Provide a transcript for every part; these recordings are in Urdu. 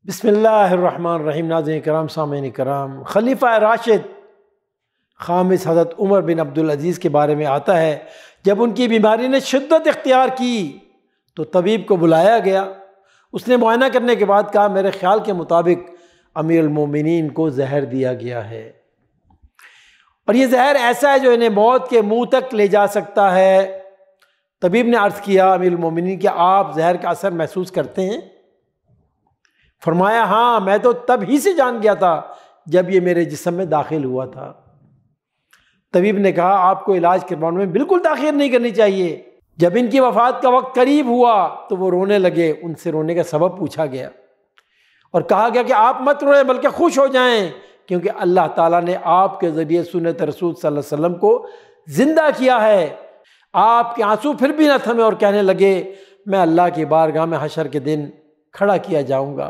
بسم اللہ الرحمن الرحیم۔ ناظرین کرام، سامعین کرام، خلیفہ راشد خامس حضرت عمر بن عبدالعزیز کے بارے میں آتا ہے، جب ان کی بیماری نے شدت اختیار کی تو طبیب کو بلایا گیا۔ اس نے معائنہ کرنے کے بعد کہا میرے خیال کے مطابق امیر المومنین کو زہر دیا گیا ہے، اور یہ زہر ایسا ہے جو انہیں موت کے منہ تک لے جا سکتا ہے۔ طبیب نے عرض کیا امیر المومنین کہ آپ زہر کا اثر محسوس کرتے ہیں؟ فرمایا ہاں، میں تو تب ہی سے جان گیا تھا جب یہ میرے جسم میں داخل ہوا تھا۔ طبیب نے کہا آپ کو علاج کروانے میں بالکل تاخیر نہیں کرنی چاہیے۔ جب ان کی وفات کا وقت قریب ہوا تو وہ رونے لگے، ان سے رونے کا سبب پوچھا گیا اور کہا گیا کہ آپ مت روئیں بلکہ خوش ہو جائیں، کیونکہ اللہ تعالیٰ نے آپ کے ذریعے سنت رسول صلی اللہ علیہ وسلم کو زندہ کیا ہے۔ آپ کے آنسو پھر بھی نہ تھمے اور کہنے لگے میں اللہ کی بارگاہ میں حشر کے دن کھڑا کیا جاؤں گا،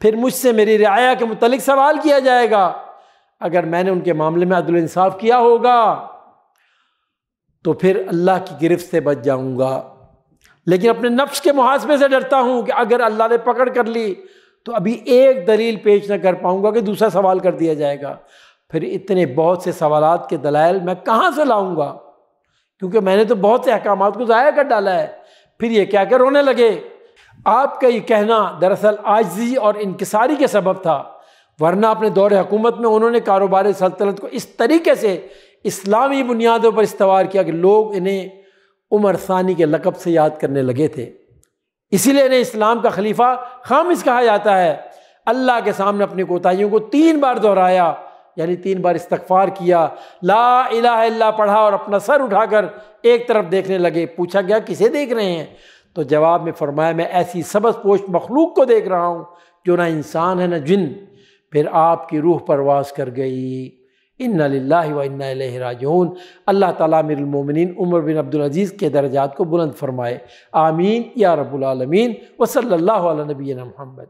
پھر مجھ سے میری رعایا کے متعلق سوال کیا جائے گا۔ اگر میں نے ان کے معاملے میں عدل و انصاف کیا ہوگا تو پھر اللہ کی گرفت سے بچ جاؤں گا، لیکن اپنے نفس کے محاسبے سے ڈرتا ہوں کہ اگر اللہ نے پکڑ کر لی تو ابھی ایک دلیل پیش نہ کر پاؤں گا کہ دوسرا سوال کر دیا جائے گا، پھر اتنے بہت سے سوالات کے دلائل میں کہاں سے لاؤں گا، کیونکہ میں نے تو بہت سے احکامات کو ضائع کر ڈالا ہے۔ پھر یہ کہہ کے رونے لگے۔ آپ کا یہ کہنا دراصل عاجزی اور انکساری کے سبب تھا، ورنہ اپنے دور حکومت میں انہوں نے کاروبار سلطنت کو اس طریقے سے اسلامی بنیادوں پر استوار کیا کہ لوگ انہیں عمر ثانی کے لقب سے یاد کرنے لگے تھے۔ اسی لیے انہیں اسلام کا خلیفہ خامس کہا جاتا ہے۔ اللہ کے سامنے اپنی کوتاہیوں کو 3 بار دہرایا، یعنی 3 بار استغفار کیا، لا الہ الا اللہ پڑھا اور اپنا سر اٹھا کر ایک طرف دیکھنے لگے۔ پوچھا گیا کسے دیکھ رہے ہیں؟ تو جواب میں فرمایا میں ایسی سبز پوش مخلوق کو دیکھ رہا ہوں جو نہ انسان ہے نہ جن۔ پھر آپ کی روح پرواز کر گئی۔ انا للہ و انا الیہ راجعون۔ اللہ تعالیٰ امیر المومنین عمر بن عبدالعزیز کے درجات کو بلند فرمائے، آمین یا رب العالمین۔ وصلی اللہ علی نبینا محمد۔